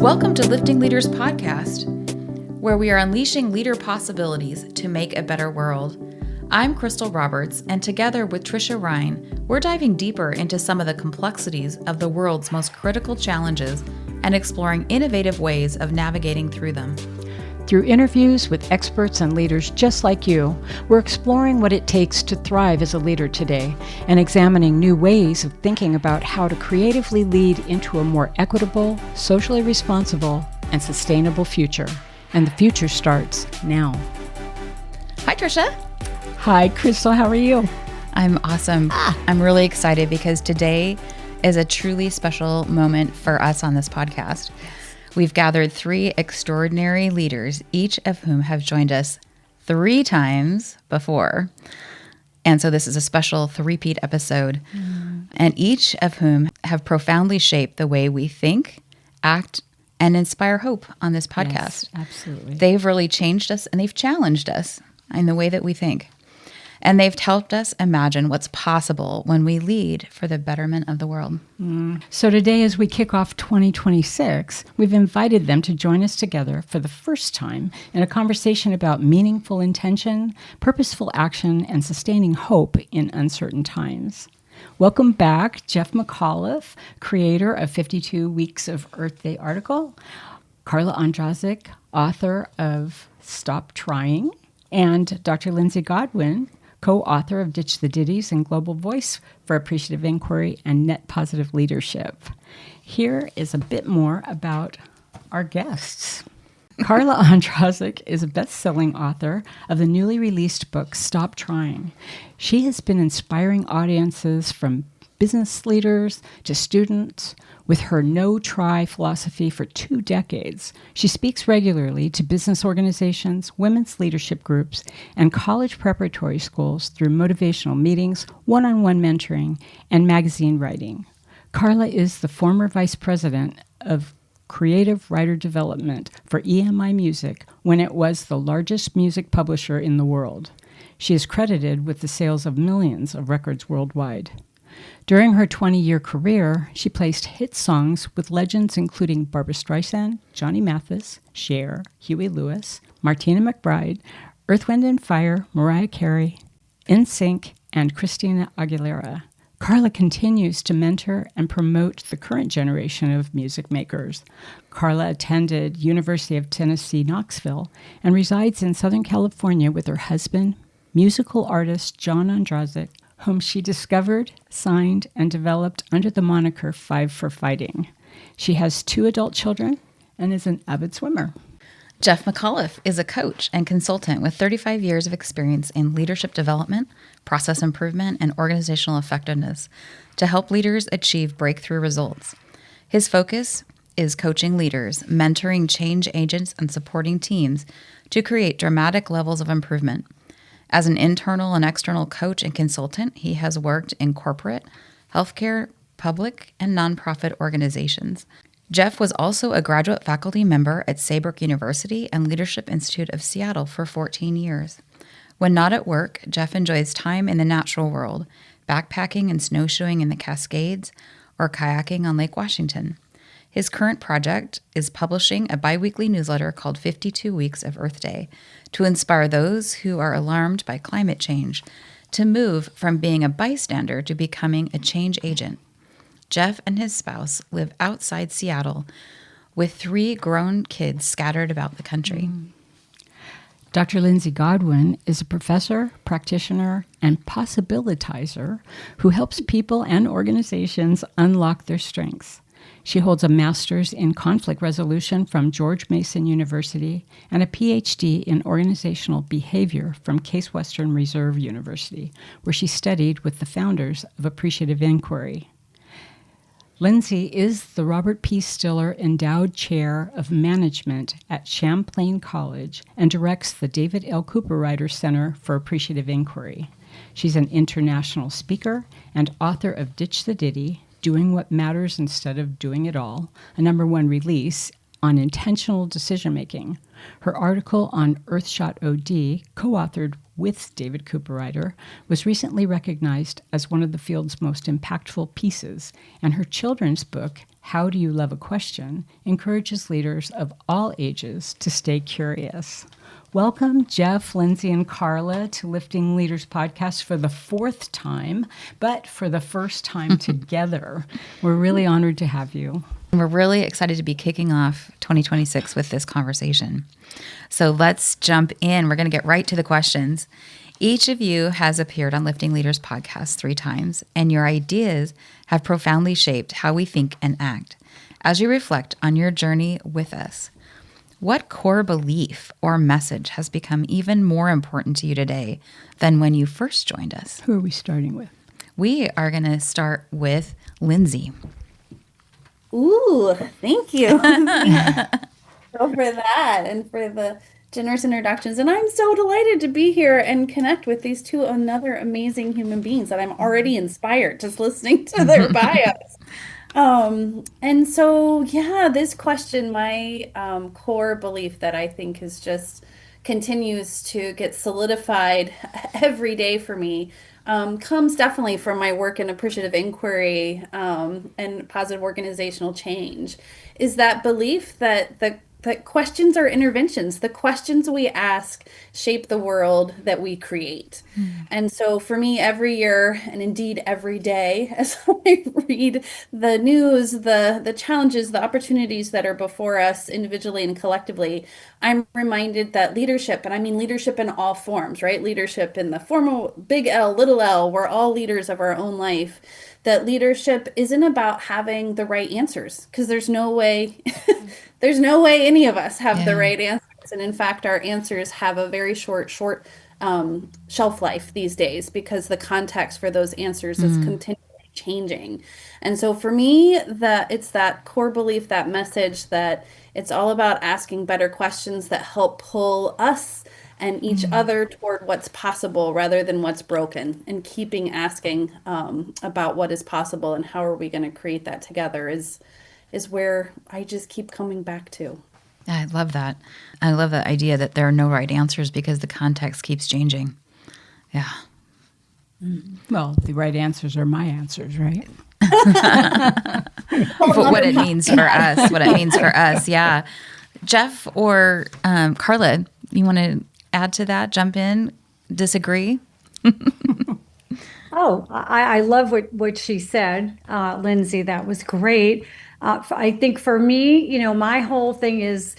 Welcome to Lifting Leaders Podcast, where we are unleashing leader possibilities to make a better world. I'm Crystal Roberts, and together with Trisha Ryan, we're diving deeper into some of the complexities of the world's most critical challenges and exploring innovative ways of navigating through them. Through interviews with experts and leaders just like you, we're exploring what it takes to thrive as a leader today and examining new ways of thinking about how to creatively lead into a more equitable, socially responsible, and sustainable future. And the future starts now. Hi, Trisha. Hi, Crystal. How are you? I'm awesome. I'm really excited because today is a truly special moment for us on this podcast. We've gathered three extraordinary leaders, each of whom have joined us 3 times before. And so this is a special Three-Peat episode. And each of whom have profoundly shaped the way we think, act, and inspire hope on this podcast. Yes, absolutely. They've really changed us and they've challenged us in the way that we think. And they've helped us imagine what's possible when we lead for the betterment of the world. So today, as we kick off 2026, we've invited them to join us together for the first time in a conversation about meaningful intention, purposeful action, and sustaining hope in uncertain times. Welcome back, Jeff McAuliffe, creator of 52 Weeks of Earth Day article, Carla Ondrasik, author of Stop Trying, and Dr. Lindsey Godwin, co-author of Ditch the Ditties and Global Voice for Appreciative Inquiry and Net Positive Leadership. Here is a bit more about our guests. Carla Ondrasik is a best-selling author of the newly released book, Stop Trying. She has been inspiring audiences from business leaders to students with her no-try philosophy for 2 decades. She speaks regularly to business organizations, women's leadership groups, and college preparatory schools through motivational meetings, one-on-one mentoring, and magazine writing. Carla is the former vice president of creative writer development for EMI Music when it was the largest music publisher in the world. She is credited with the sales of millions of records worldwide. During her 20-year career, she placed hit songs with legends including Barbra Streisand, Johnny Mathis, Cher, Huey Lewis, Martina McBride, Earth, Wind & Fire, Mariah Carey, NSYNC, and Christina Aguilera. Carla continues to mentor and promote the current generation of music makers. Carla attended University of Tennessee, Knoxville, and resides in Southern California with her husband, musical artist John Ondrasik, whom she discovered, signed, and developed under the moniker 5 for Fighting. She has 2 adult children and is an avid swimmer. Jeff McAuliffe is a coach and consultant with 35 years of experience in leadership development, process improvement, and organizational effectiveness to help leaders achieve breakthrough results. His focus is coaching leaders, mentoring change agents, and supporting teams to create dramatic levels of improvement. As an internal and external coach and consultant, he has worked in corporate, healthcare, public, and nonprofit organizations. Jeff was also a graduate faculty member at Saybrook University and Leadership Institute of Seattle for 14 years. When not at work, Jeff enjoys time in the natural world, backpacking and snowshoeing in the Cascades, or kayaking on Lake Washington. His current project is publishing a biweekly newsletter called 52 Weeks of Earth Day to inspire those who are alarmed by climate change to move from being a bystander to becoming a change agent. Jeff and his spouse live outside Seattle with 3 grown kids scattered about the country. Dr. Lindsey Godwin is a professor, practitioner, and possibilitizer who helps people and organizations unlock their strengths. She holds a master's in conflict resolution from George Mason University and a PhD in organizational behavior from Case Western Reserve University, where she studied with the founders of Appreciative Inquiry. Lindsey is the Robert P. Stiller Endowed Chair of Management at Champlain College and directs the David L. Cooper Writer Center for Appreciative Inquiry. She's an international speaker and author of Ditch the Ditty, Doing What Matters Instead of Doing It All, a #1 release on intentional decision-making. Her article on Earthshot OD, co-authored with David Cooperrider was recently recognized as one of the field's most impactful pieces, and her children's book, How Do You Love a Question, encourages leaders of all ages to stay curious. Welcome, Jeff, Lindsey, and Carla to Lifting Leaders Podcast for the fourth time, but for the first time together. We're really honored to have you. We're really excited to be kicking off 2026 with this conversation. So let's jump in. We're going to get right to the questions. Each of you has appeared on Lifting Leaders Podcast 3 times, and your ideas have profoundly shaped how we think and act. As you reflect on your journey with us, what core belief or message has become even more important to you today than when you first joined us? Who are we starting with? We are going to start with Lindsey. Ooh, thank you. For that and for the generous introductions. And I'm so delighted to be here and connect with these two other amazing human beings that I'm already inspired just listening to their bios. And so, yeah, this question, my core belief that I think is just continues to get solidified every day for me comes definitely from my work in appreciative inquiry and positive organizational change, is that belief that that questions are interventions. The questions we ask shape the world that we create. And so for me, every year, and indeed every day, as I read the news, the challenges, the opportunities that are before us individually and collectively, I'm reminded that leadership, and I mean leadership in all forms, right? Leadership in the formal big L, little L, we're all leaders of our own life. That leadership isn't about having the right answers, because there's no way any of us have the right answers. And in fact, our answers have a very short shelf life these days, because the context for those answers is continually changing. And so for me, it's that core belief, that message that it's all about asking better questions that help pull us and each other toward what's possible rather than what's broken, and keeping asking about what is possible and how are we going to create that together is where I just keep coming back to. I love that. I love that idea that there are no right answers because the context keeps changing. Yeah. Well, the right answers are my answers, right? But what it means for us, yeah. Jeff or Carla, you want to add to that? Jump in? Disagree? I love what she said, Lindsey. That was great. I think for me, my whole thing is,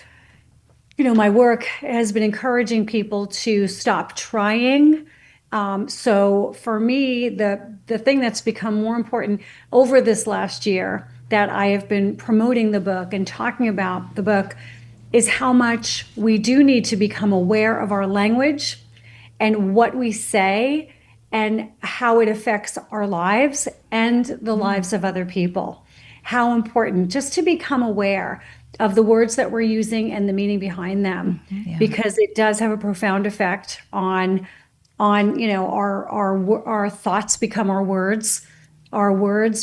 my work has been encouraging people to stop trying. So for me, the thing that's become more important over this last year that I have been promoting the book and talking about the book is how much we do need to become aware of our language and what we say and how it affects our lives and the lives of other people. How important just to become aware of the words that we're using and the meaning behind them, because it does have a profound effect on our thoughts become our words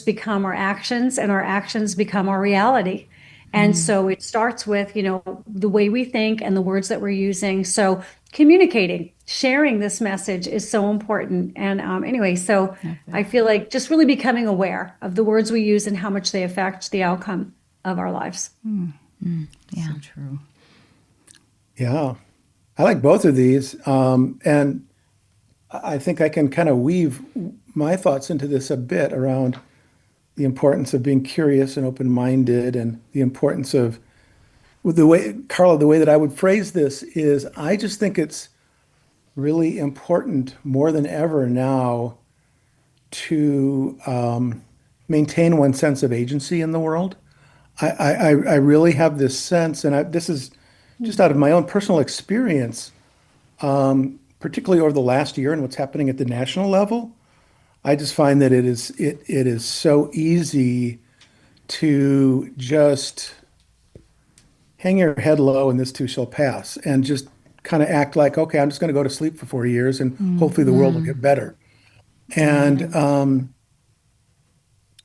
become our actions, and our actions become our reality. And so it starts with, the way we think and the words that we're using. So communicating, sharing this message is so important. And anyway, so I feel like just really becoming aware of the words we use and how much they affect the outcome of our lives. Yeah. So true. Yeah, I like both of these. And I think I can kind of weave my thoughts into this a bit around the importance of being curious and open-minded, and the importance of Carla, the way that I would phrase this is I just think it's really important more than ever now to maintain one's sense of agency in the world. I really have this sense, and this is just out of my own personal experience, particularly over the last year and what's happening at the national level. I just find that it is so easy to just hang your head low and this too shall pass, and just kind of act like, okay, I'm just going to go to sleep for 4 years and hopefully the world will get better. And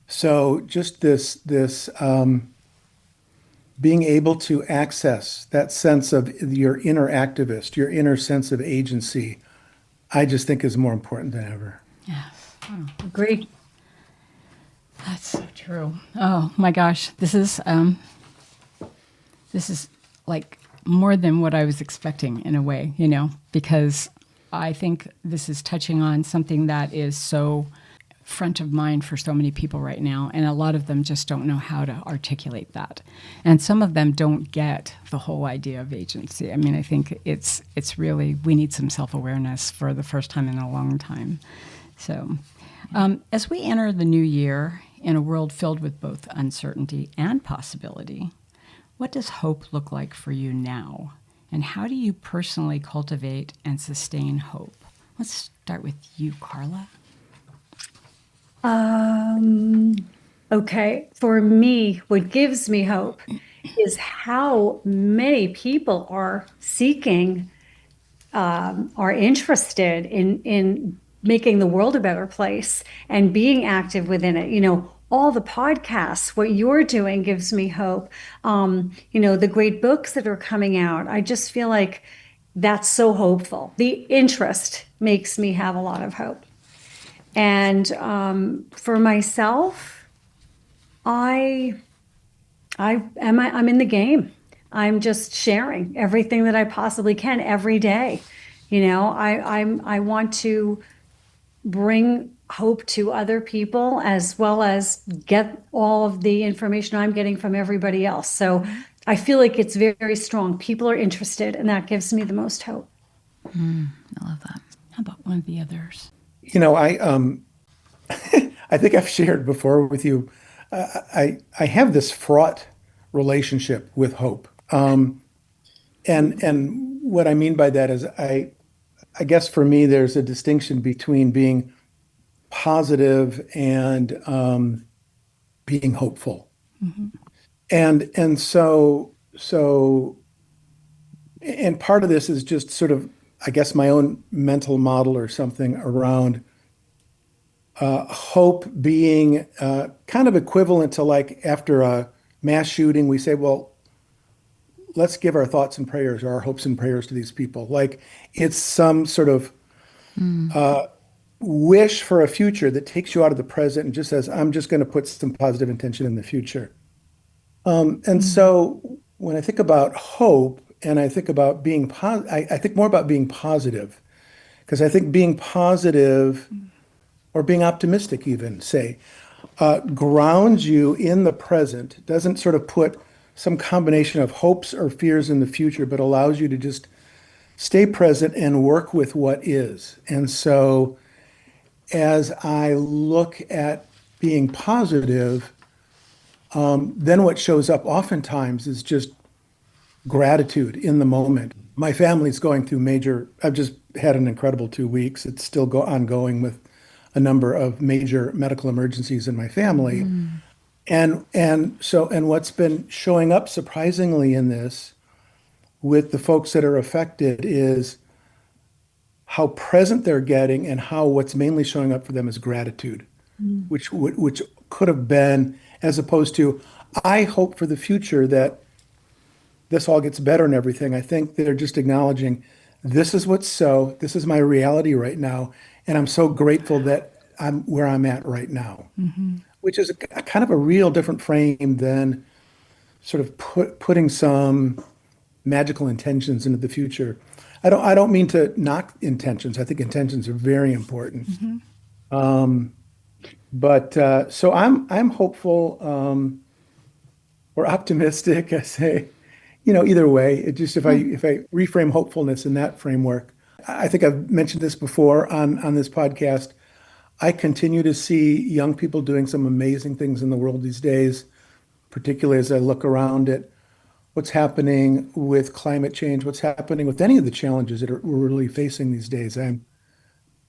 so just this being able to access that sense of your inner activist, your inner sense of agency, I just think is more important than ever. Yes. Oh, Agree. that's so true. Oh my gosh, this is like more than what I was expecting in a way, because I think this is touching on something that is so front of mind for so many people right now, and a lot of them just don't know how to articulate that, and some of them don't get the whole idea of agency. I mean, I think it's really, we need some self-awareness for the first time in a long time. So as we enter the new year in a world filled with both uncertainty and possibility, what does hope look like for you now, and how do you personally cultivate and sustain hope? Let's start with you, Carla. Okay. For me, what gives me hope is how many people are seeking, are interested in making the world a better place and being active within it. All the podcasts, what you're doing gives me hope. The great books that are coming out. I just feel like that's so hopeful. The interest makes me have a lot of hope. And for myself, I'm in the game. I'm just sharing everything that I possibly can every day. I want to bring hope to other people as well as get all of the information I'm getting from everybody else. So I feel like it's very, very strong. People are interested, and that gives me the most hope. I love that. How about one of the others? I think I've shared before with you. I have this fraught relationship with hope, and what I mean by that is I guess for me there's a distinction between being positive and being hopeful, and so and part of this is just sort of, I guess, my own mental model or something around hope being kind of equivalent to, like, after a mass shooting, we say, well, let's give our thoughts and prayers or our hopes and prayers to these people. Like, it's some sort of wish for a future that takes you out of the present and just says, I'm just going to put some positive intention in the future. And so when I think about hope and I think about being I think more about being positive, because I think being positive or being optimistic even, say, grounds you in the present, doesn't sort of put some combination of hopes or fears in the future, but allows you to just stay present and work with what is. And so as I look at being positive, then what shows up oftentimes is just gratitude in the moment. My family's going through I've just had an incredible 2 weeks. It's still ongoing with a number of major medical emergencies in my family. And what's been showing up surprisingly in this with the folks that are affected is how present they're getting, and how what's mainly showing up for them is gratitude, which could have been, as opposed to, I hope for the future that this all gets better and everything. I think they're just acknowledging, this is this is my reality right now, and I'm so grateful that I'm where I'm at right now, which is a kind of a real different frame than sort of putting some magical intentions into the future. I don't mean to knock intentions. I think intentions are very important. But so I'm hopeful, or optimistic. I say, either way. It just, if I reframe hopefulness in that framework, I think I've mentioned this before on this podcast. I continue to see young people doing some amazing things in the world these days, particularly as I look around at what's happening with climate change, what's happening with any of the challenges that we're really facing these days. I'm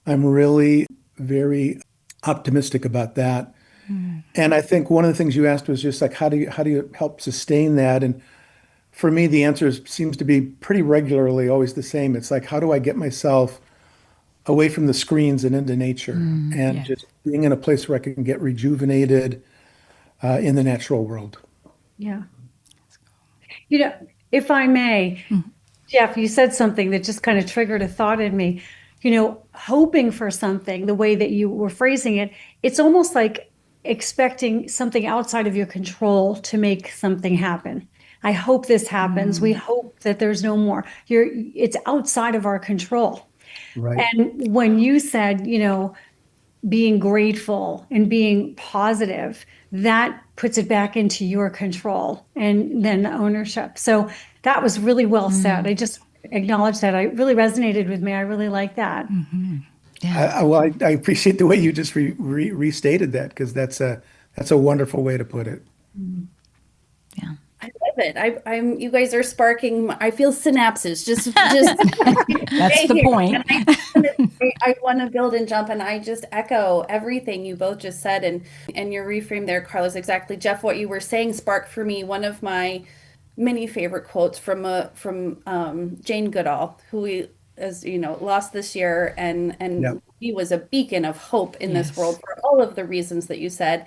really very optimistic about that. And I think one of the things you asked was just like, how do you help sustain that? And for me, the answer seems to be pretty regularly always the same. It's like, how do I get myself away from the screens and into nature, and yes. just being in a place where I can get rejuvenated in the natural world. Yeah. If I may, Jeff, you said something that just kind of triggered a thought in me. hoping for something, the way that you were phrasing it, it's almost like expecting something outside of your control to make something happen. I hope this happens. We hope that there's no more. It's outside of our control. Right. And when you said, being grateful and being positive, that puts it back into your control and then ownership. So that was really well said. I just acknowledge that. It really resonated with me. I really like that. Yeah. I appreciate the way you just restated that, because that's a wonderful way to put it. Yeah. I love it. I'm. You guys are sparking. I feel synapses. Just. That's the point. I want to build and jump, and I just echo everything you both just said, and your reframe there, Carlos. Exactly, Jeff. What you were saying sparked for me one of my many favorite quotes from Jane Goodall, who we, as you know, lost this year, and Yep. he was a beacon of hope in this Yes. world for all of the reasons that you said.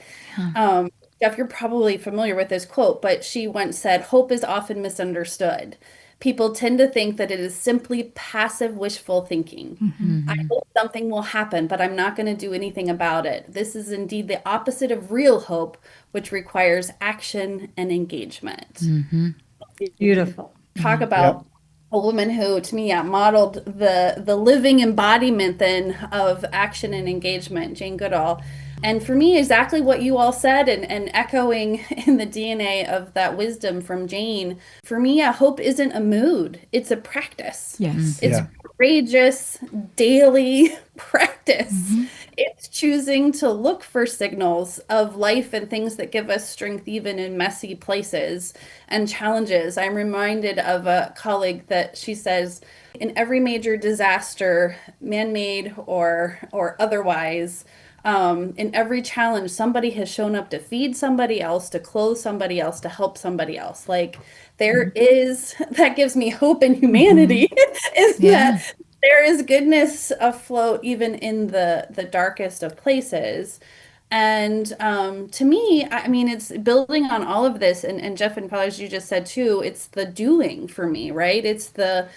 Jeff, you're probably familiar with this quote, but she once said, "Hope is often misunderstood. People tend to think that it is simply passive wishful thinking. I hope something will happen, but I'm not going to do anything about it. This is indeed the opposite of real hope, which requires action and engagement." Beautiful. Talk Yep. about a woman who, to me, modeled the living embodiment then of action and engagement, Jane Goodall. And for me, exactly what you all said, and echoing in the DNA of that wisdom from Jane, for me, hope isn't a mood, it's a practice. Yes. It's Yeah. courageous daily practice. It's choosing to look for signals of life and things that give us strength, even in messy places and challenges. I'm reminded of a colleague that she says, in every major disaster, man-made or otherwise, in every challenge, somebody has shown up to feed somebody else, to clothe somebody else, to help somebody else. Like there is, that gives me hope in humanity, is Yeah. that there is goodness afloat even in the darkest of places. And to me, I mean, it's building on all of this, and Jeff, and probably as you just said too, it's the doing for me, right? It's that,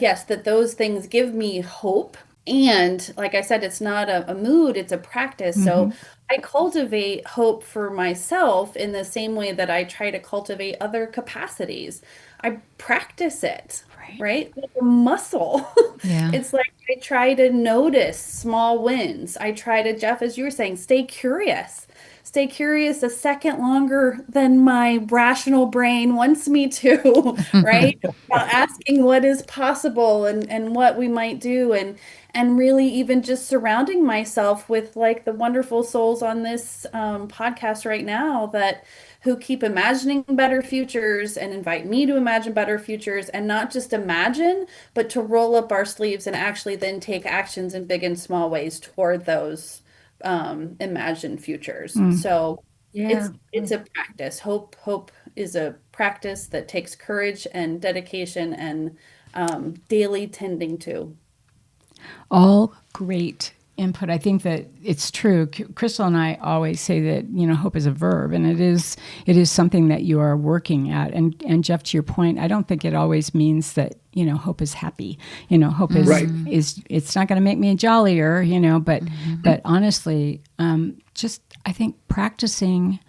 yes, that those things give me hope. And like I said, it's not a mood, it's a practice. So I cultivate hope for myself in the same way that I try to cultivate other capacities. I practice it, right? Like a muscle. Yeah. It's like I try to notice small wins. I try to, Jeff, as you were saying, stay curious. Stay curious a second longer than my rational brain wants me to, right? About asking what is possible and what we might do, and really even just surrounding myself with like the wonderful souls on this podcast right now that who keep imagining better futures and invite me to imagine better futures, and not just imagine, but to roll up our sleeves and actually then take actions in big and small ways toward those imagined futures. So Yeah. it's a practice. Hope is a practice that takes courage and dedication and daily tending to. All great input. I think that it's true. Crystal and I always say that, hope is a verb, and it is something that you are working at. And Jeff, to your point, I don't think it always means that, hope is happy. Hope is, Right. it's not going to make me jollier, but honestly, just, I think practicing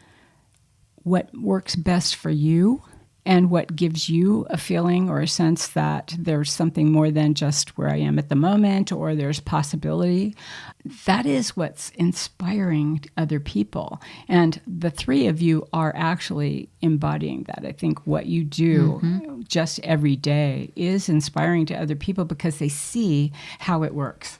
what works best for you and what gives you a feeling or a sense that there's something more than just where I am at the moment, or there's possibility. That is what's inspiring other people. And the three of you are actually embodying that. I think what you do just every day is inspiring to other people because they see how it works.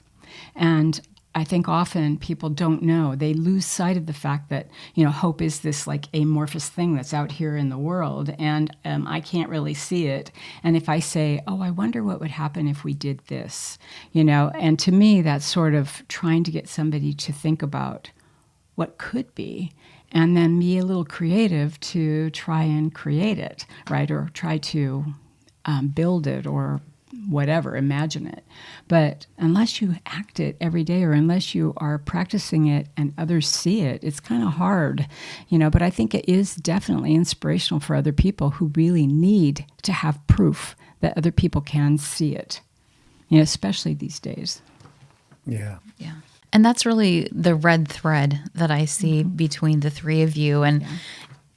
And I think often people don't know. They lose sight of the fact that, hope is this like amorphous thing that's out here in the world, and I can't really see it. And if I say, oh, I wonder what would happen if we did this, and to me, that's sort of trying to get somebody to think about what could be, and then be a little creative to try and create it, right? Or try to build it or whatever, imagine it. But unless you act it every day, or unless you are practicing it and others see it, it's kind of hard, but I think it is definitely inspirational for other people who really need to have proof that other people can see it. especially these days. Yeah. Yeah. And that's really the red thread that I see between the three of you. And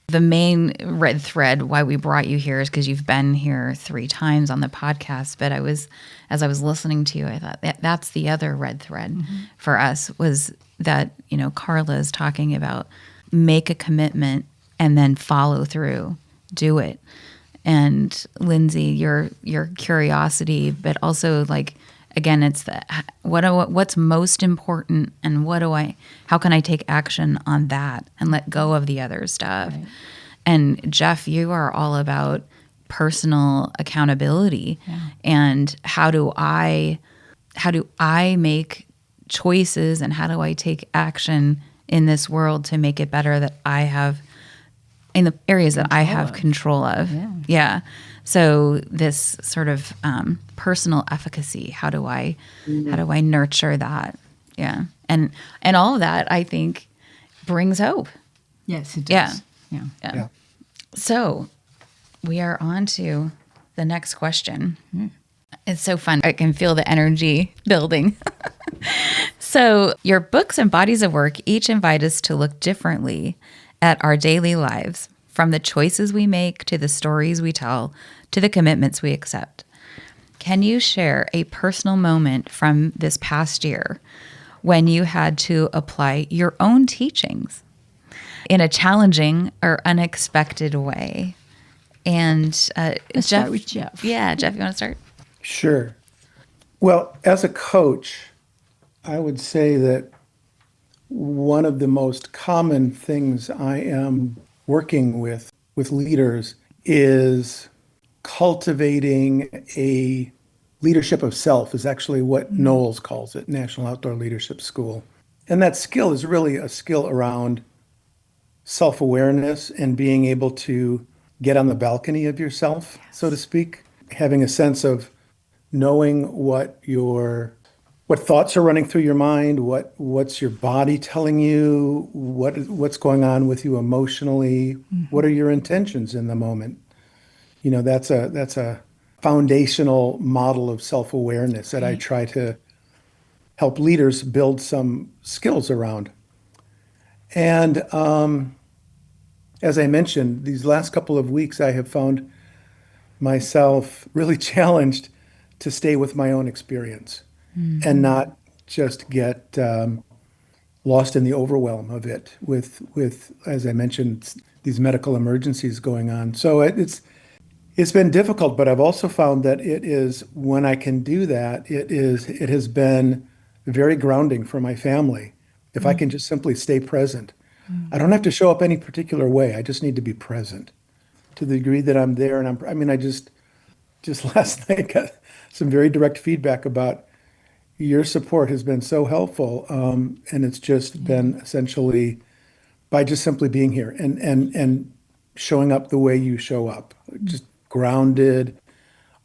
the main red thread why we brought you here is because you've been here 3 times on the podcast. But as I was listening to you, I thought that's the other red thread for us, was that, Carla is talking about make a commitment and then follow through, do it. And Lindsey, your curiosity, but also again, it's what's most important, and how can I take action on that and let go of the other stuff. Right. And Jeff, you are all about personal accountability and how do I make choices and how do I take action in this world to make it better that I have in the areas that I have control of. Yeah. So this sort of personal efficacy, how do I nurture that? Yeah. And all of that, I think, brings hope. Yes, it does. Yeah. So we are on to the next question. It's so fun. I can feel the energy building. So your books and bodies of work each invite us to look differently at our daily lives, from the choices we make to the stories we tell to the commitments we accept. Can you share a personal moment from this past year when you had to apply your own teachings in a challenging or unexpected way? And Let's start with Jeff. Yeah, Jeff, you want to start? Sure. Well, as a coach, I would say that one of the most common things I am working with leaders is cultivating a leadership of self, is actually what Knowles calls it, National Outdoor Leadership School. And that skill is really a skill around self-awareness and being able to get on the balcony of yourself, so to speak, having a sense of knowing what thoughts are running through your mind, what's your body telling you, what's going on with you emotionally, what are your intentions in the moment. That's a foundational model of self-awareness that I try to help leaders build some skills around. And as I mentioned, these last couple of weeks, I have found myself really challenged to stay with my own experience and not just get lost in the overwhelm of it with, as I mentioned, these medical emergencies going on. So it's been difficult, but I've also found that it is, when I can do that, it has been very grounding for my family. If I can just simply stay present. I don't have to show up any particular way. I just need to be present to the degree that I'm there. And I just last night got some very direct feedback about your support has been so helpful. And it's just been essentially by just simply being here and showing up the way you show up, just grounded,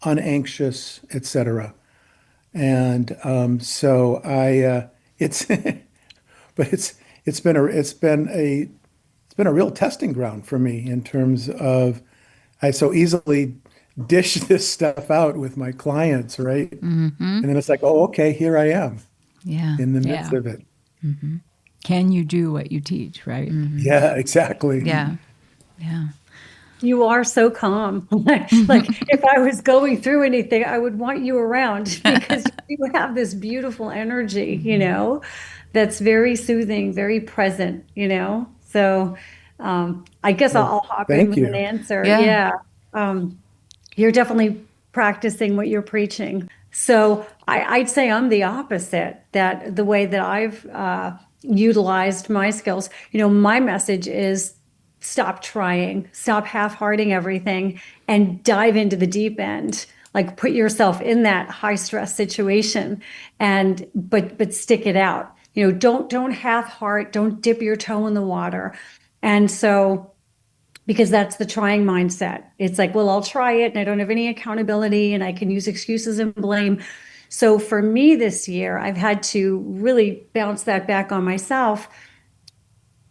unanxious, etc. And so it's but it's been a real testing ground for me in terms of I so easily dish this stuff out with my clients, right? And then it's like, oh, okay, here I am in the midst of it. Can you do what you teach, right? Yeah, exactly. Yeah. You are so calm. Like if I was going through anything, I would want you around because you have this beautiful energy, that's very soothing, very present, So I guess I'll hop in with an answer. Yeah. You're definitely practicing what you're preaching. So I'd say I'm the opposite, that the way that I've utilized my skills, my message is stop trying, stop half-hearting everything and dive into the deep end. Like put yourself in that high stress situation but stick it out. Don't half-heart, don't dip your toe in the water. And so because that's the trying mindset. It's like, well, I'll try it and I don't have any accountability and I can use excuses and blame. So for me this year, I've had to really bounce that back on myself.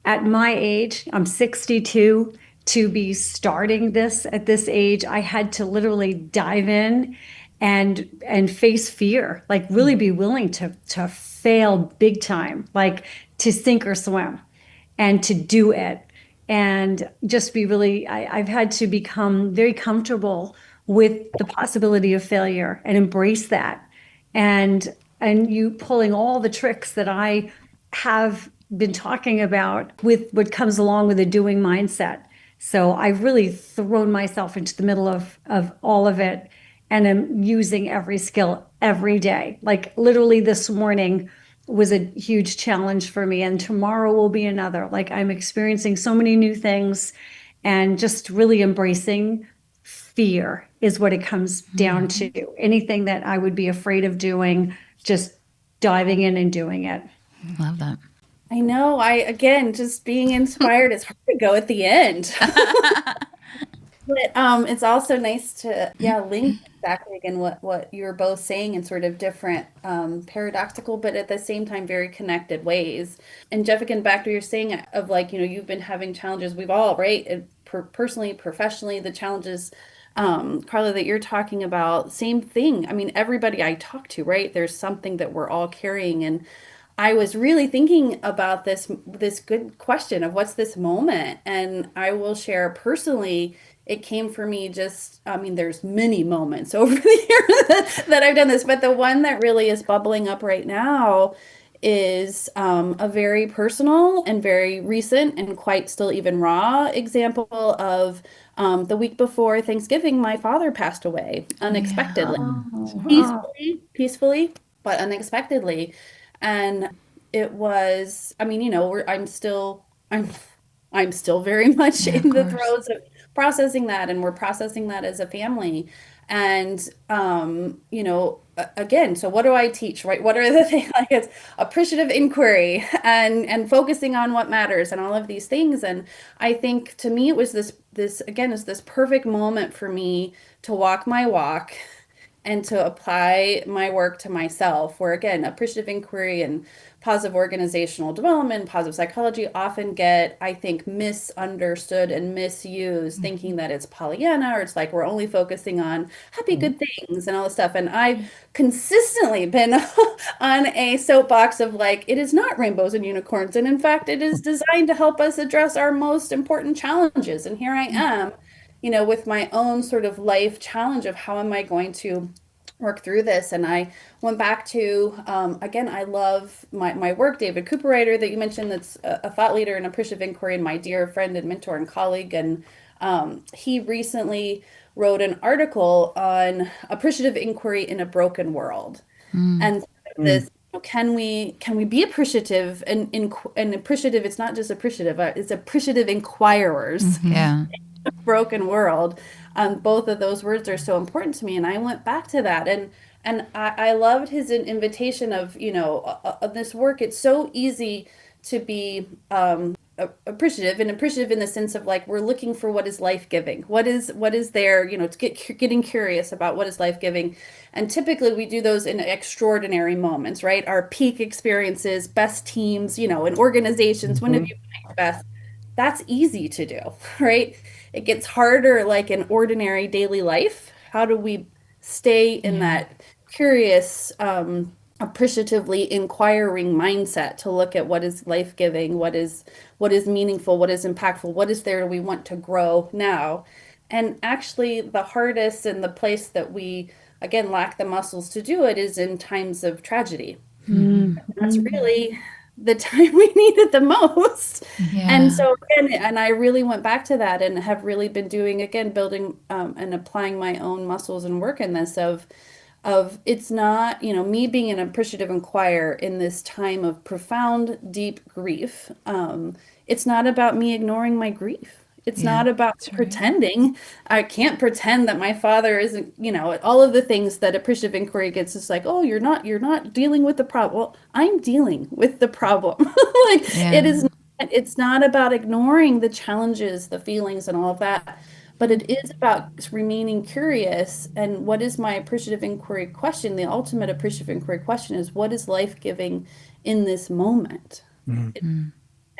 At my age, I'm 62, to be starting this at this age, I had to literally dive in and face fear, like really be willing to fail big time, like to sink or swim and to do it. And just be really, I've had to become very comfortable with the possibility of failure and embrace that. And you pulling all the tricks that I have been talking about with what comes along with a doing mindset. So I've really thrown myself into the middle of all of it and am using every skill every day. Like literally this morning was a huge challenge for me, and tomorrow will be another. Like I'm experiencing so many new things, and just really embracing fear is what it comes down to. Anything that I would be afraid of doing, just diving in and doing it. Love that. I know. Again, just being inspired. It's hard to go at the end. But it's also nice to, yeah, link exactly again what you're both saying in sort of different paradoxical, but at the same time very connected ways. And Jeff, again, back to what you're saying of like, you've been having challenges. We've all, right? And personally, professionally, the challenges, Carla, that you're talking about, same thing. I mean, everybody I talk to, right? There's something that we're all carrying. And I was really thinking about this good question of what's this moment, and I will share personally. It came for me just, I mean, there's many moments over the years that I've done this, but the one that really is bubbling up right now is a very personal and very recent and quite still even raw example of the week before Thanksgiving, my father passed away unexpectedly, peacefully, but unexpectedly. And it was, I mean, I'm still very much Yeah, of in the course. throes of processing that, and we're processing that as a family. And again, so what do I teach, right? What are the things like it's appreciative inquiry and focusing on what matters and all of these things. And I think to me it was this again is this perfect moment for me to walk my walk and to apply my work to myself, where again, appreciative inquiry and positive organizational development, positive psychology often get, I think, misunderstood and misused, thinking that it's Pollyanna or it's like we're only focusing on happy, good things and all this stuff. And I've consistently been on a soapbox of like, it is not rainbows and unicorns. And in fact, it is designed to help us address our most important challenges. And here I am, with my own sort of life challenge of how am I going to work through this. And I went back to, again, I love my work, David Cooperrider, that you mentioned, that's a thought leader in appreciative inquiry and my dear friend and mentor and colleague. And he recently wrote an article on appreciative inquiry in a broken world. And this, can we be appreciative and appreciative? It's not just appreciative, it's appreciative inquirers. Yeah. Broken world. Both of those words are so important to me, and I went back to that, and I loved his invitation of of this work. It's so easy to be appreciative, and appreciative in the sense of like we're looking for what is life giving, what is there, to getting curious about what is life giving, and typically we do those in extraordinary moments, right? Our peak experiences, best teams, in organizations. When have you been at your best? That's easy to do, right? It gets harder like in ordinary daily life. How do we stay in that curious, appreciatively inquiring mindset to look at what is life-giving, what is meaningful, what is impactful, what is there we want to grow now? And actually the hardest and the place that we again lack the muscles to do it is in times of tragedy. That's really the time we need it the most. And Yeah. so again, and I really went back to that and have really been doing again, building and applying my own muscles and work in this of it's not, me being an appreciative inquirer in this time of profound, deep grief. It's not about me ignoring my grief. It's Yeah. not about pretending. I can't pretend that my father isn't, all of the things that appreciative inquiry gets is like, oh, you're not dealing with the problem. Well, I'm dealing with the problem. Like it Yeah. is, it's not about ignoring the challenges, the feelings and all of that, but it is about remaining curious. And what is my appreciative inquiry question? The ultimate appreciative inquiry question is what is life giving in this moment?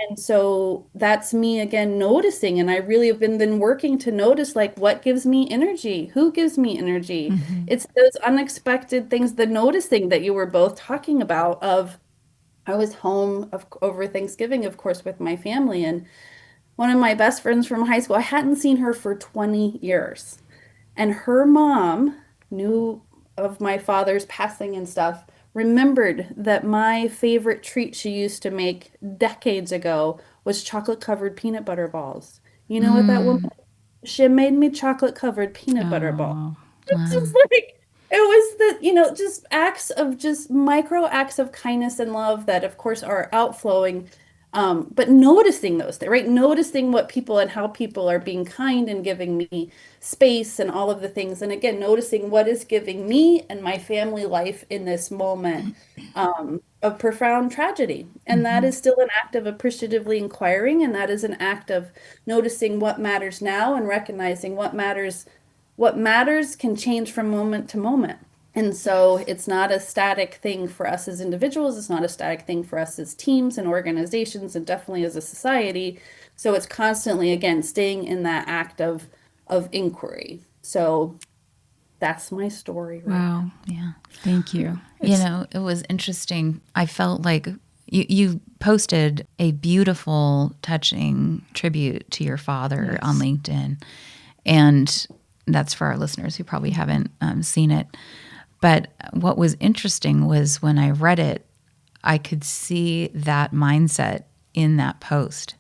And so that's me again noticing. And I really have been then working to notice like what gives me energy? Who gives me energy? It's those unexpected things, the noticing that you were both talking about of I was home over Thanksgiving, of course, with my family. And one of my best friends from high school, I hadn't seen her for 20 years. And her mom knew of my father's passing and stuff, remembered that my favorite treat she used to make decades ago was chocolate covered peanut butter balls. You know what that woman, she made me chocolate covered peanut butter balls. Oh, It's just like it was just acts of just micro acts of kindness and love that of course are outflowing. But noticing those things, right? Noticing what people and how people are being kind and giving me space and all of the things. And again, noticing what is giving me and my family life in this moment of profound tragedy. And that is still an act of appreciatively inquiring. And that is an act of noticing what matters now and recognizing what matters can change from moment to moment. And so it's not a static thing for us as individuals. It's not a static thing for us as teams and organizations and definitely as a society. So it's constantly, again, staying in that act of inquiry. So that's my story right now. wow. Yeah. Thank you. You know, it was interesting. I felt like you posted a beautiful, touching tribute to your father on LinkedIn. And that's for our listeners who probably haven't seen it. But what was interesting was when I read it, I could see that mindset in that post.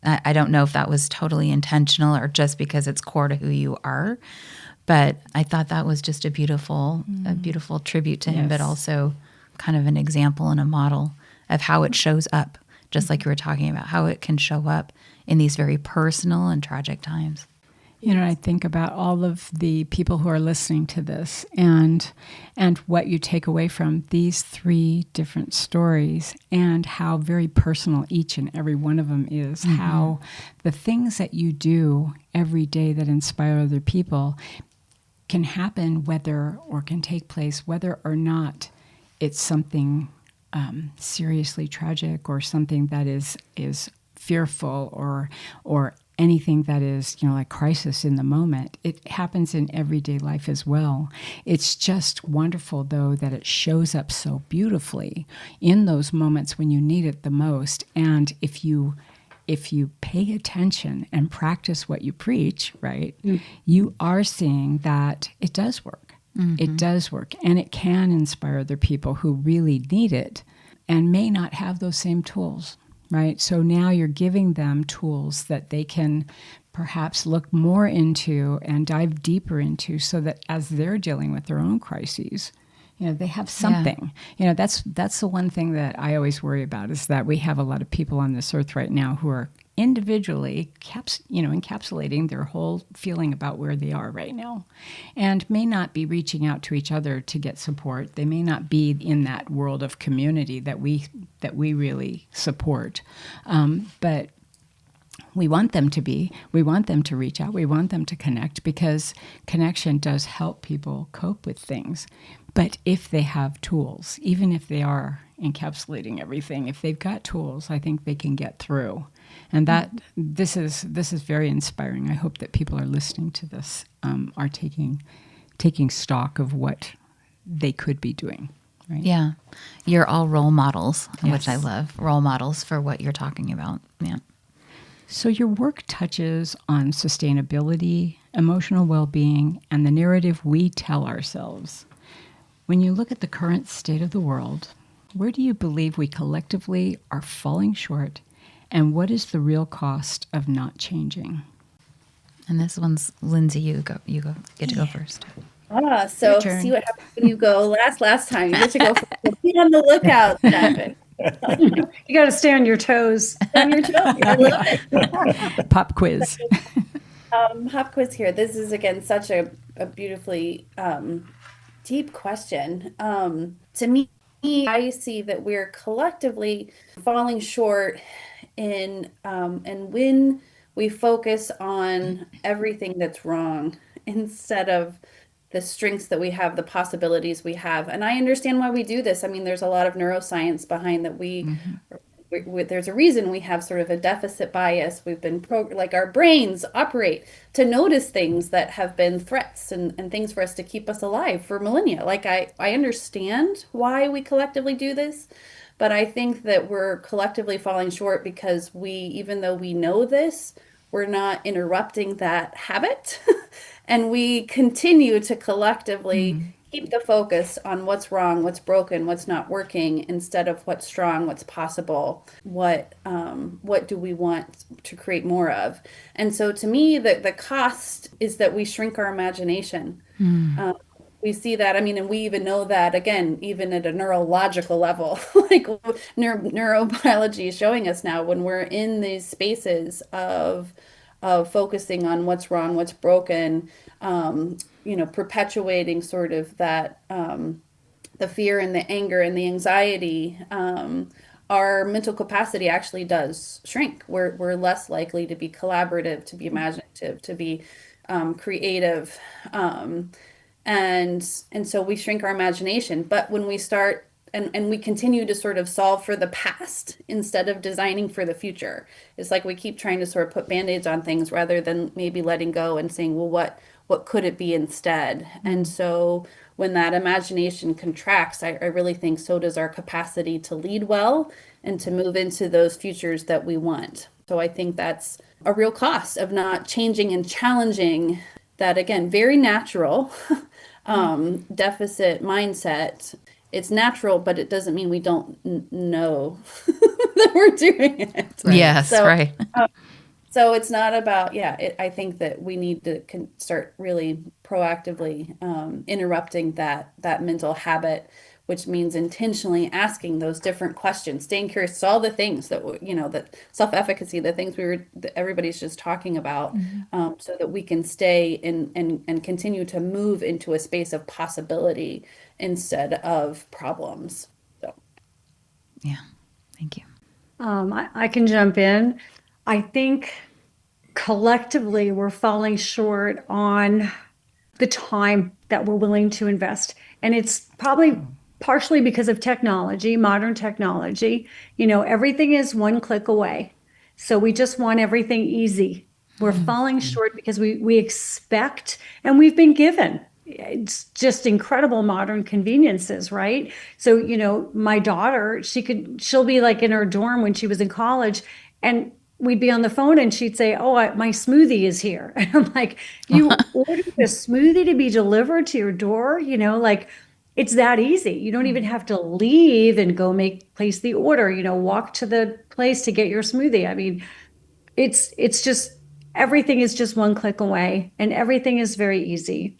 I don't know if that was totally intentional or just because it's core to who you are, but I thought that was just a beautiful tribute to him, but also kind of an example and a model of how it shows up, just like you were talking about, how it can show up in these very personal and tragic times. You know, I think about all of the people who are listening to this and what you take away from these three different stories and how very personal each and every one of them is, how the things that you do every day that inspire other people can happen or can take place whether or not it's something seriously tragic or something that is fearful or anything that is, like crisis in the moment. It happens in everyday life as well. It's just wonderful, though, that it shows up so beautifully in those moments when you need it the most. And if you pay attention and practice what you preach, right, you are seeing that it does work. It does work. And it can inspire other people who really need it and may not have those same tools. Right. So now you're giving them tools that they can perhaps look more into and dive deeper into so that as they're dealing with their own crises, they have something. That's the one thing that I always worry about is that we have a lot of people on this earth right now who are individually encapsulating their whole feeling about where they are right now and may not be reaching out to each other to get support. They may not be in that world of community that we really support. But we want them to be. We want them to reach out. We want them to connect because connection does help people cope with things. But if they have tools, even if they are encapsulating everything, if they've got tools, I think they can get through. And this is very inspiring. I hope that people are listening to this are taking stock of what they could be doing. Right? Yeah. You're all role models, Yes. which I love. Role models for what you're talking about. Yeah. So your work touches on sustainability, emotional well-being, and the narrative we tell ourselves. When you look at the current state of the world, where do you believe we collectively are falling short, and what is the real cost of not changing? And this one's Lindsey. You get to go first. So Your turn. see what happens when you go last time. You get to go first. Be on the lookout, Devin. You got to stay on your toes. On your toes. I love it. Pop quiz. Pop quiz here. This is again such a beautifully deep question. To me, I see that we're collectively falling short in and when we focus on everything that's wrong instead of the strengths that we have, the possibilities we have. And I understand why we do this. I mean, there's a lot of neuroscience behind that we there's a reason we have sort of a deficit bias. We've been like our brains operate to notice things that have been threats and things for us to keep us alive for millennia. Like I understand why we collectively do this, but I think that we're collectively falling short because even though we know this, we're not interrupting that habit. And we continue to collectively keep the focus on what's wrong, what's broken, what's not working, instead of what's strong, what's possible, what do we want to create more of. And so to me, the cost is that we shrink our imagination. We see that, I mean, and we even know that, again, even at a neurological level, like neurobiology is showing us now, when we're in these spaces of focusing on what's wrong, what's broken, perpetuating sort of that, the fear and the anger and the anxiety, our mental capacity actually does shrink. We're less likely to be collaborative, to be imaginative, to be creative. And so we shrink our imagination. But when we start and we continue to sort of solve for the past instead of designing for the future, it's like we keep trying to sort of put band-aids on things rather than maybe letting go and saying, well, what could it be instead? And so when that imagination contracts, I really think so does our capacity to lead well and to move into those futures that we want. So I think that's a real cost of not changing and challenging that, again, very natural deficit mindset. It's natural, but it doesn't mean we don't know that we're doing it. Yes, right. So it's not about, I think that we need to start really proactively interrupting that mental habit, which means intentionally asking those different questions, staying curious to all the things that, that self-efficacy, the things that everybody's just talking about, so that we can stay and continue to move into a space of possibility instead of problems. So, yeah, thank you. I can jump in. I think collectively we're falling short on the time that we're willing to invest. And it's probably partially because of technology, modern technology. Everything is one click away. So we just want everything easy. We're falling short because we expect, and we've been given, it's just incredible modern conveniences, right? So, my daughter, she'll be like in her dorm when she was in college, and we'd be on the phone and she'd say, oh, my smoothie is here. And I'm like, you ordered a smoothie to be delivered to your door? Like, it's that easy. You don't even have to leave and go place the order, walk to the place to get your smoothie. I mean, it's just, everything is just one click away and everything is very easy.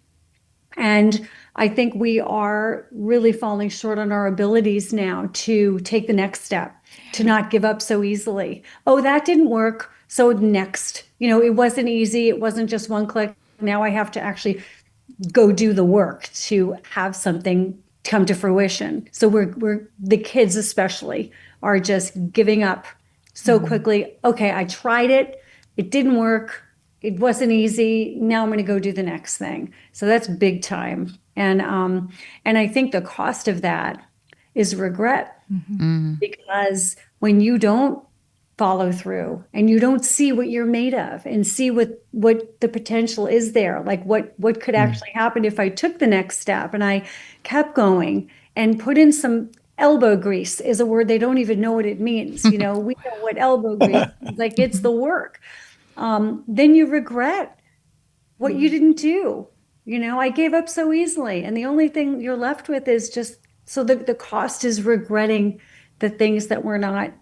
And I think we are really falling short on our abilities now to take the next step, to not give up so easily. Oh, that didn't work. So next, it wasn't easy. It wasn't just one click. Now I have to actually go do the work to have something come to fruition. So we're the kids especially are just giving up so quickly. Okay, I tried it. It didn't work. It wasn't easy. Now I'm going to go do the next thing. So that's big time. And I think the cost of that is regret, because when you don't follow through and you don't see what you're made of and see what the potential is there, like what could actually happen if I took the next step and I kept going and put in some elbow grease is a word they don't even know what it means. We know what elbow grease is, like it's the work. Then you regret what you didn't do. I gave up so easily. And the only thing you're left with is just, so the cost is regretting the things that we're not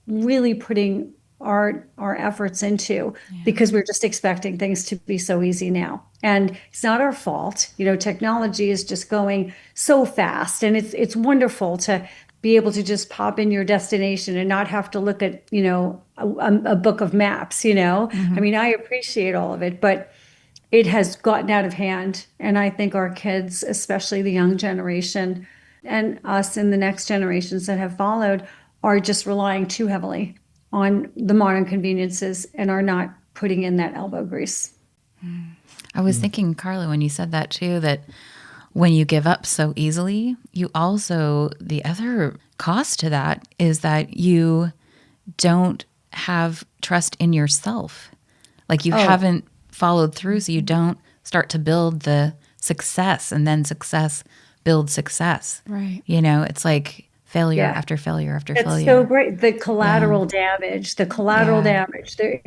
really putting our efforts into, because we're just expecting things to be so easy now. And it's not our fault. Technology is just going so fast, and it's wonderful to be able to just pop in your destination and not have to look at, a book of maps, I mean, I appreciate all of it, but it has gotten out of hand. And I think our kids, especially the young generation and us and the next generations that have followed, are just relying too heavily on the modern conveniences and are not putting in that elbow grease. I was thinking, Carla, when you said that too, that when you give up so easily, you also, the other cost to that is that you don't have trust in yourself. Like you haven't followed through, so you don't start to build the success, and then success builds success. Right. It's like failure Yeah. after failure after It's failure. so great. The collateral damage, the collateral Yeah. damage. There,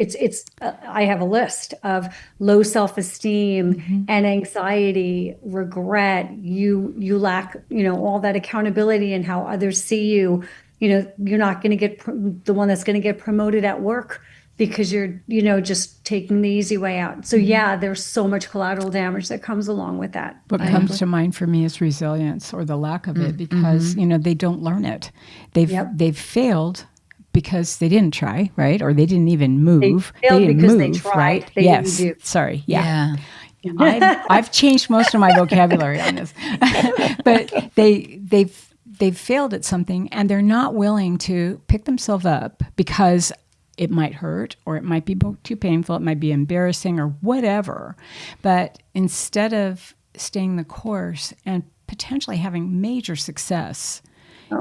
I have a list of low self-esteem and anxiety, regret. You lack, all that accountability and how others see you. You're not going to get the one that's going to get promoted at work because you're, just taking the easy way out. So yeah, there's so much collateral damage that comes along with that. What comes to mind for me is resilience, or the lack of it, because they don't learn it. They've failed because they didn't try, right? Or they didn't even move. failed didn't because they move, tried. right? They yes. didn't do. Sorry. Yeah. Yeah. I've changed most of my vocabulary on this, but they've failed at something, and they're not willing to pick themselves up because it might hurt, or it might be too painful, it might be embarrassing, or whatever. But instead of staying the course and potentially having major success,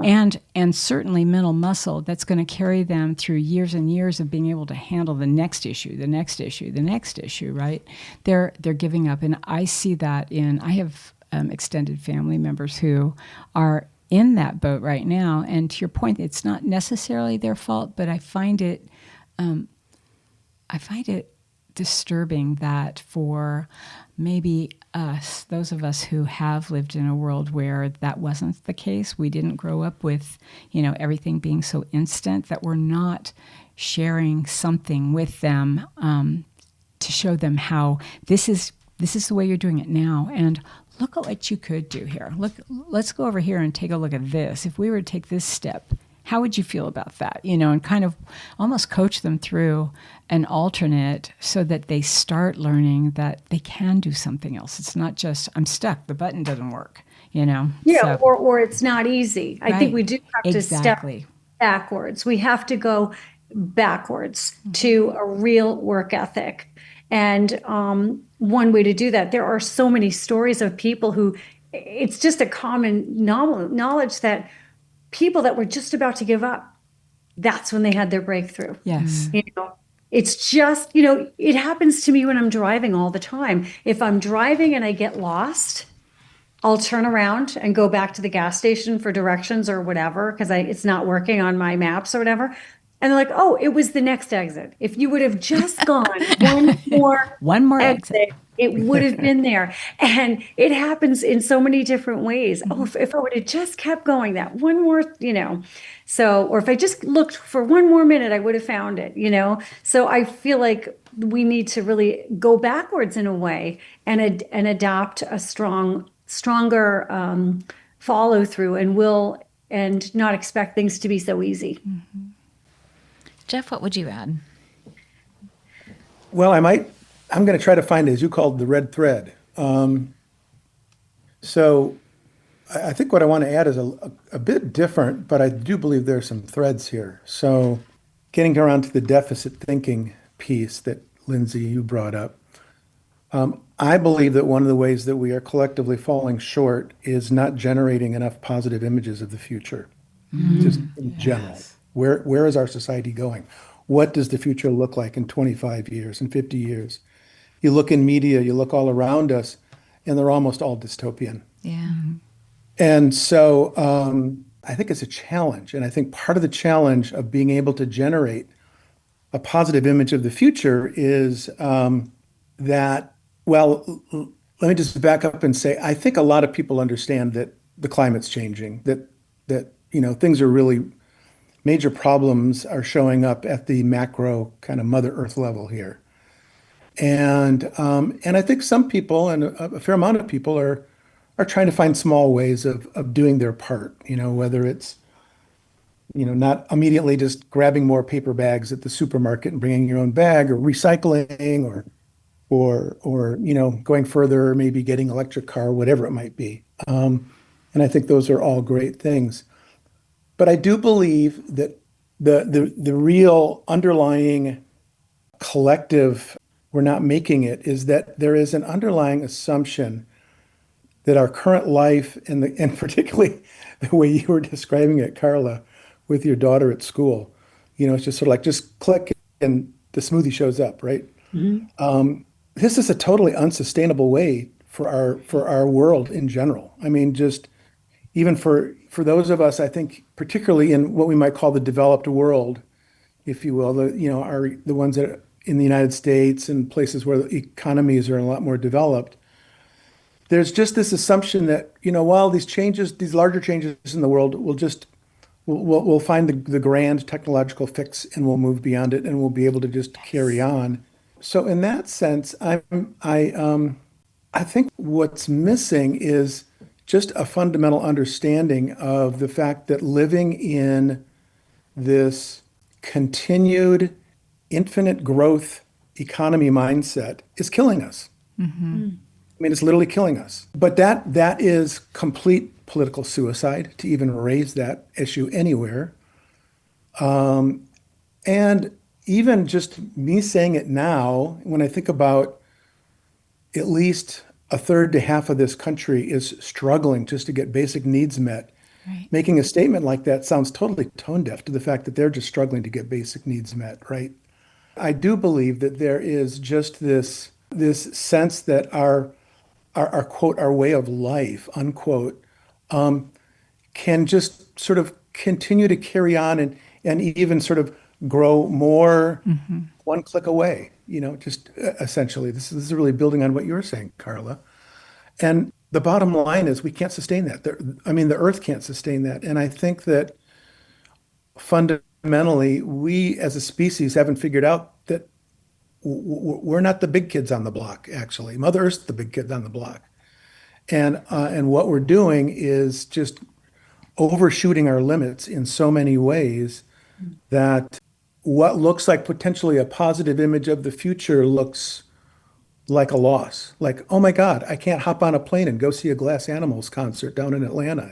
and certainly mental muscle that's going to carry them through years and years of being able to handle the next issue, the next issue, the next issue, right? They're giving up. And I see that I have extended family members who are in that boat right now. And to your point, it's not necessarily their fault, but I find it disturbing that for maybe us, those of us who have lived in a world where that wasn't the case, we didn't grow up with, everything being so instant, that we're not sharing something with them to show them how this is the way you're doing it now, and look at what you could do here. Let's go over here and take a look at this. If we were to take this step, how would you feel about that? And kind of almost coach them through an alternate so that they start learning that they can do something else. It's not just, I'm stuck, the button doesn't work, Yeah, So, or it's not easy. I think we do have to step exactly. backwards. We have to go backwards to a real work ethic. And one way to do that, there are so many stories of people who, it's just a common knowledge that people that were just about to give up, that's when they had their breakthrough. Yes. It's just, it happens to me when I'm driving all the time. If I'm driving and I get lost, I'll turn around and go back to the gas station for directions or whatever, because it's not working on my maps or whatever. And they're like, oh, it was the next exit. If you would have just gone One more exit, it would have been there. And it happens in so many different ways. Oh, if I would have just kept going that one more, so, or if I just looked for one more minute, I would have found it, So I feel like we need to really go backwards in a way and adopt a stronger follow through and not expect things to be so easy. Jeff, what would you add? Well, I'm going to try to find, as you called, the red thread. So I think what I want to add is a bit different, but I do believe there are some threads here. So getting around to the deficit thinking piece that, Lindsey, you brought up. I believe that one of the ways that we are collectively falling short is not generating enough positive images of the future, just in general. Where is our society going? What does the future look like in 25 years and 50 years? You look in media, you look all around us, and they're almost all dystopian. Yeah. And so I think it's a challenge. And I think part of the challenge of being able to generate a positive image of the future is that, well, let me just back up and say, I think a lot of people understand that the climate's changing, that things are really, major problems are showing up at the macro kind of Mother Earth level here. And I think some people, and a fair amount of people, are trying to find small ways of doing their part, whether it's, not immediately just grabbing more paper bags at the supermarket and bringing your own bag, or recycling, or going further, maybe getting electric car, whatever it might be. And I think those are all great things. But I do believe that the real underlying collective, we're not making it, is that there is an underlying assumption that our current life, and particularly the way you were describing it, Carla, with your daughter at school, It's just sort of like just click and the smoothie shows up, right? This is a totally unsustainable way for our world in general. I mean, just even for those of us, I think, particularly in what we might call the developed world, if you will, are the ones that are in the United States and places where the economies are a lot more developed. There's just this assumption that, while these larger changes in the world we'll find the grand technological fix and we'll move beyond it and we'll be able to just carry on. So in that sense, I think what's missing is just a fundamental understanding of the fact that living in this continued infinite growth economy mindset is killing us. I mean, it's literally killing us. But that is complete political suicide to even raise that issue anywhere. And even just me saying it now, when I think about at least a third to half of this country is struggling just to get basic needs met. Right. Making a statement like that sounds totally tone deaf to the fact that they're just struggling to get basic needs met, right? I do believe that there is just this sense that our quote, our way of life, unquote, can just sort of continue to carry on and even sort of grow more one click away, just essentially. This is really building on what you were saying, Carla. And the bottom line is we can't sustain that. The earth can't sustain that. And I think that fundamentally, we as a species haven't figured out that we're not the big kids on the block, actually. Mother Earth's the big kid on the block. And what we're doing is just overshooting our limits in so many ways that what looks like potentially a positive image of the future looks like a loss. Like, oh my God, I can't hop on a plane and go see a Glass Animals concert down in Atlanta,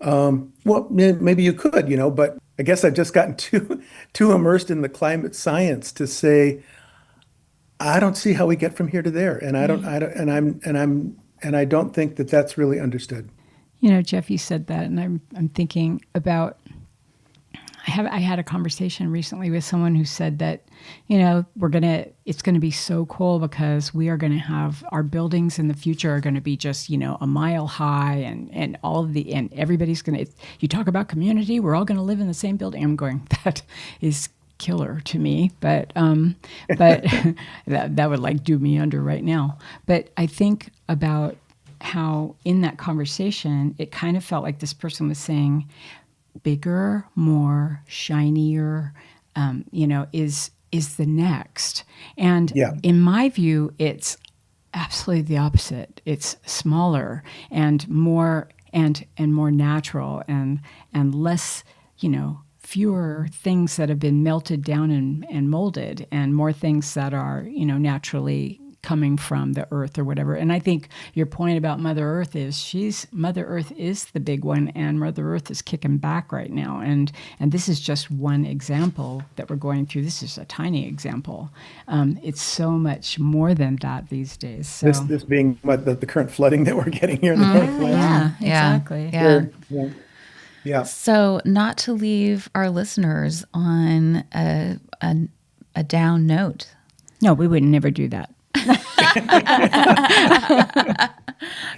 Well, maybe you could, but I guess I've just gotten too immersed in the climate science to say, I don't see how we get from here to there. And I don't think that that's really understood. Jeff, you said that, and I'm thinking about. I had a conversation recently with someone who said that, it's going to be so cool because we are going to have our buildings in the future are going to be just, a mile high and everybody's going to, you talk about community, we're all going to live in the same building. I'm going, that is killer to me, but that would do me under right now. But I think about how in that conversation, it kind of felt like this person was saying, bigger, more, shinier, is the next. And in my view, it's absolutely the opposite. It's smaller and more and more natural and less, fewer things that have been melted down and molded, and more things that are, naturally coming from the earth or whatever. And I think your point about Mother Earth is Mother Earth is the big one, and Mother Earth is kicking back right now. And this is just one example that we're going through. This is a tiny example. It's so much more than that these days. So. This being the current flooding that we're getting here in the Northwest. Exactly. Yeah. So not to leave our listeners on a down note. No, we would never do that.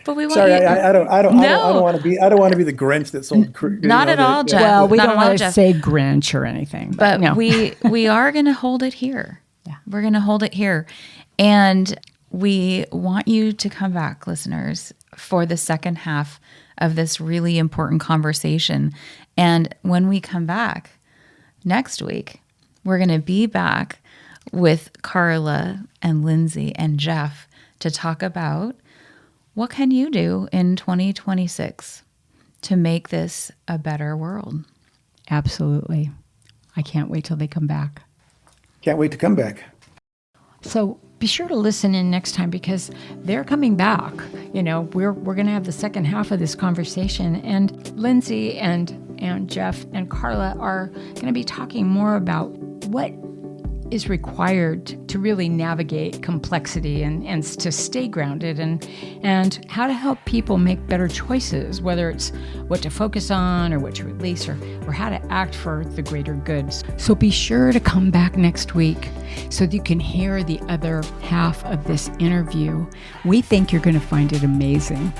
But we want Sorry, you. I don't want to be. I don't want to be the Grinch that sold. Not at all, Jeff. Well, we Not don't want to say Grinch or anything, but no. we are going to hold it here. Yeah, we're going to hold it here, and we want you to come back, listeners, for the second half of this really important conversation. And when we come back next week, we're going to be back with Carla and Lindsey and Jeff to talk about what can you do in 2026 to make this a better world. Absolutely. I can't wait till they come back. Can't wait to come back. So be sure to listen in next time because they're coming back. We're going to have the second half of this conversation, and Lindsey and Jeff and Carla are going to be talking more about what is required to really navigate complexity and to stay grounded, and how to help people make better choices, whether it's what to focus on or what to release or how to act for the greater good. So be sure to come back next week so that you can hear the other half of this interview. We think you're going to find it amazing.